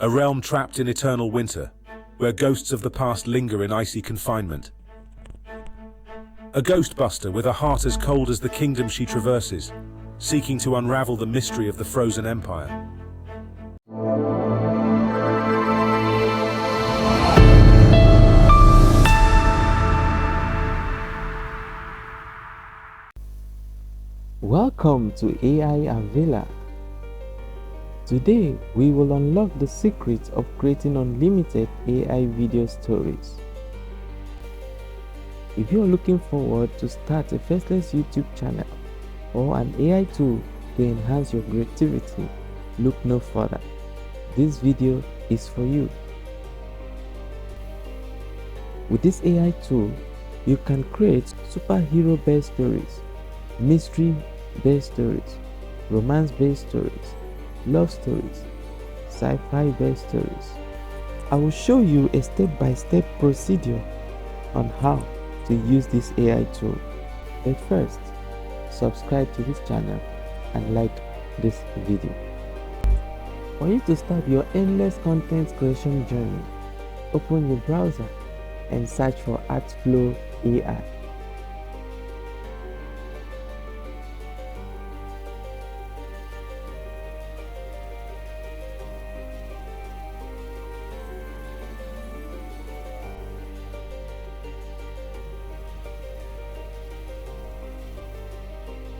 a realm trapped in eternal winter, where ghosts of the past linger in icy confinement. A ghostbuster with a heart as cold as the kingdom she traverses, seeking to unravel the mystery of the frozen empire. Welcome to AI Avila. Today, we will unlock the secrets of creating unlimited AI video stories. If you are looking forward to start a faceless YouTube channel or an AI tool to enhance your creativity, look no further. This video is for you. With this AI tool, you can create superhero-based stories, mystery-based stories, romance-based stories, love stories, sci-fi based stories. I will show you a step-by-step procedure on how to use this AI tool. But first, subscribe to this channel and like this video. For you to start your endless content creation journey, open your browser and search for Artflow.Ai.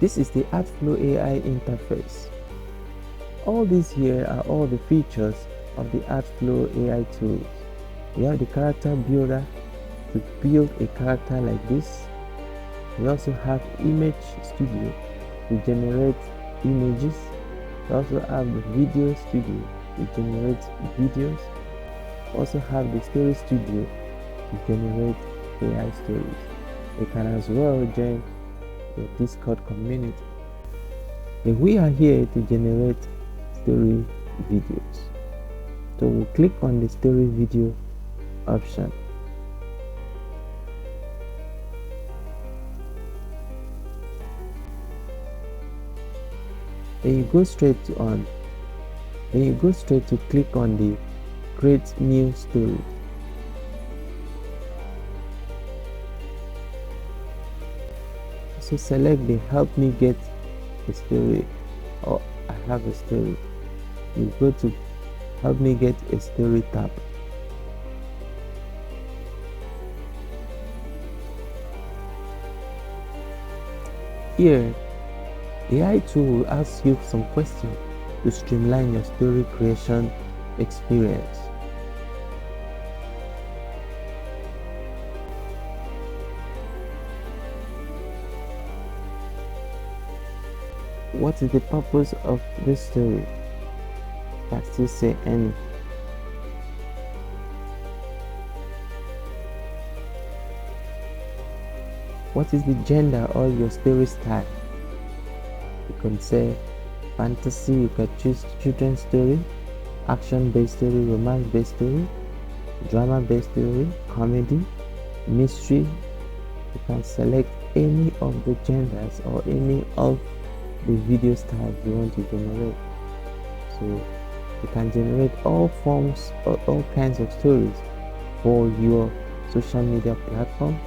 This is the Artflow.Ai interface. All these here are all the features of the Artflow.Ai tools. We have the character builder to build a character like this. We also have image studio to generate images. We also have the video studio to generate videos. We also have the story studio to generate AI stories. You can as well join the Discord community. And we are here to generate story videos. So we'll click on the story video option. Then you go straight to click on the create new story. So select the help me get a story, or I have a story. You go to help me get a story tab. Here, the AI tool will ask you some questions to streamline your story creation experience. What is the purpose of this story? I still say any. What is the gender or your story style? You can say fantasy, you can choose children's story, action-based story, romance-based story, drama-based story, comedy, mystery. You can select any of the genders or any of the video styles you want to generate. So you can generate all forms or all kinds of stories for your social media platform,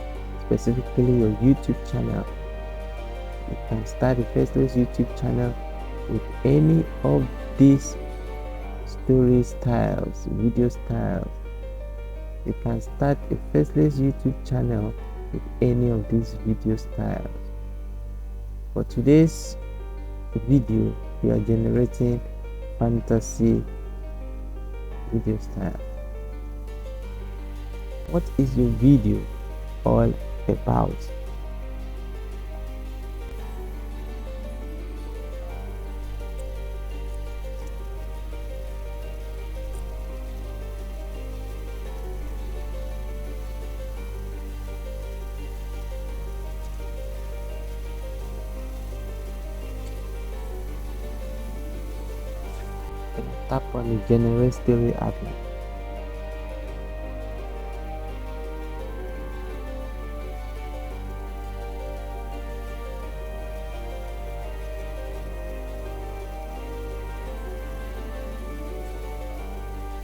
specifically your YouTube channel. You can start a faceless YouTube channel with any of these story styles, video styles. You can start a faceless YouTube channel with any of these video styles. For today's video, we are generating fantasy video style. What is your video all about? Tap on the generate story icon.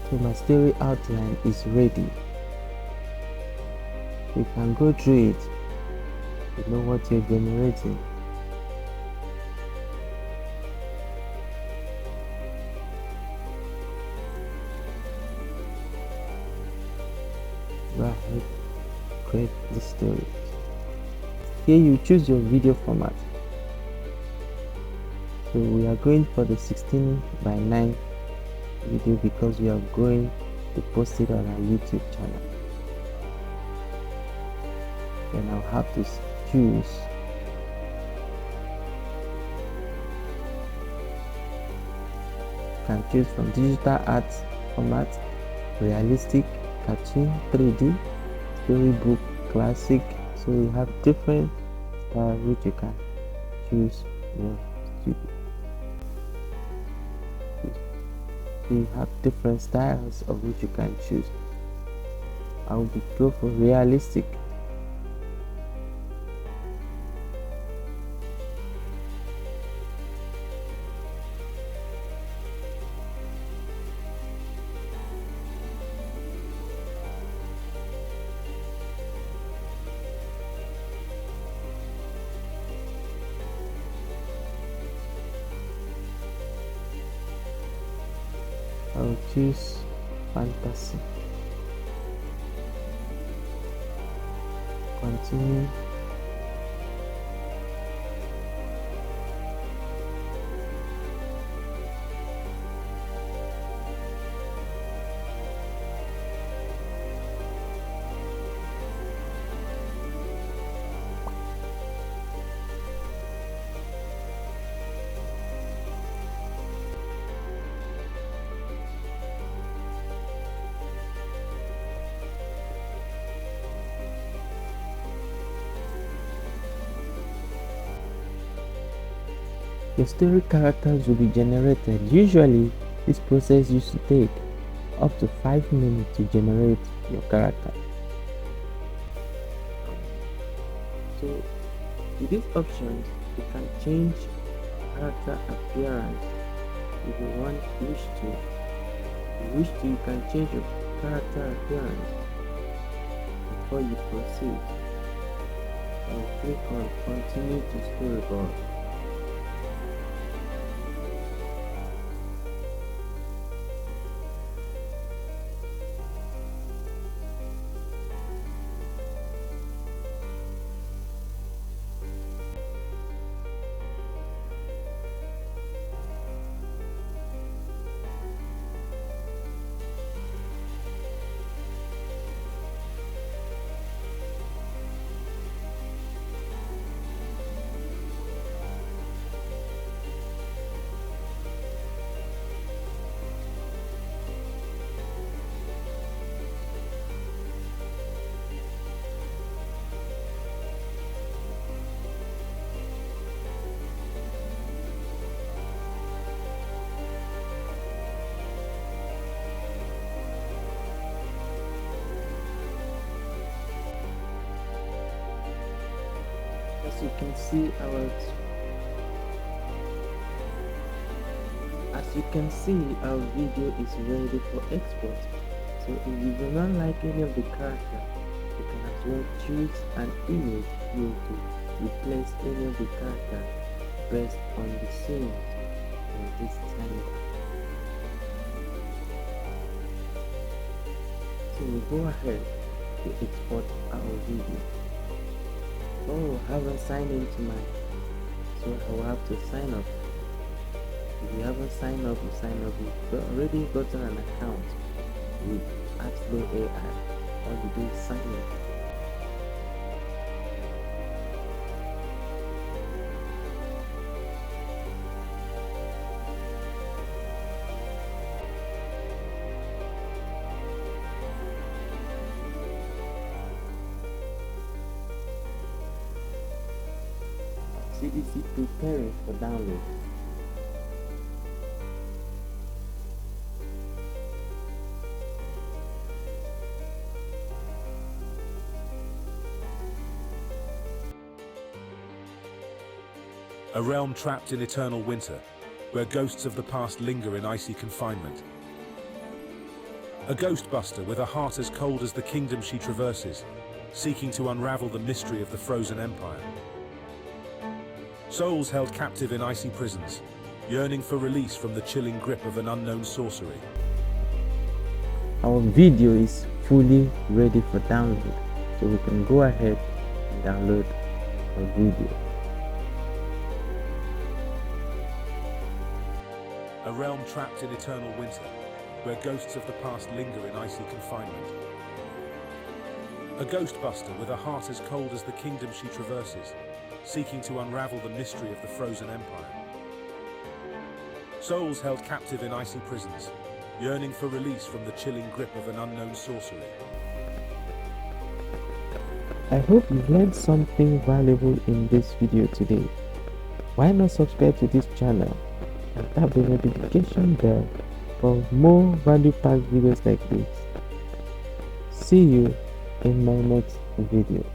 So my story outline is ready. You can go through it. You know what you're generating. Go ahead, create the story. Here you choose your video format. So we are going for the 16:9 video because we are going to post it on our YouTube channel. Then I'll have to choose can choose from digital art format, realistic, cartoon, 3D, storybook, classic. So you have different styles which you can choose your studio. So you have different styles of which you can choose. I will go for realistic. I will choose fantasy. Continue. Your story characters will be generated. Usually, this process used to take up to 5 minutes to generate your character. So, with these options, you can change character appearance if you wish to. You can change your character appearance before you proceed. And click on Continue to Storyboard. As you can see, our video is ready for export. So if you do not like any of the characters, you can as well choose an image here to replace any of the characters based on the scene in this channel. So we go ahead to export our video. Oh, I haven't signed into mine, so I will have to sign up. If you haven't signed up, you sign up. You've already gotten an account with Artflow.Ai. All you do is sign up. CDC preparing for download. A realm trapped in eternal winter, where ghosts of the past linger in icy confinement. A ghostbuster with a heart as cold as the kingdom she traverses, seeking to unravel the mystery of the frozen empire. Souls held captive in icy prisons, yearning for release from the chilling grip of an unknown sorcery. Our video is fully ready for download, so we can go ahead and download our video. A realm trapped in eternal winter, where ghosts of the past linger in icy confinement. A ghostbuster with a heart as cold as the kingdom she traverses, seeking to unravel the mystery of the frozen empire. Souls held captive in icy prisons, yearning for release from the chilling grip of an unknown sorcery. I hope you learned something valuable in this video today. Why not subscribe to this channel and tap the notification bell for more value-packed videos like this. See you in my next video.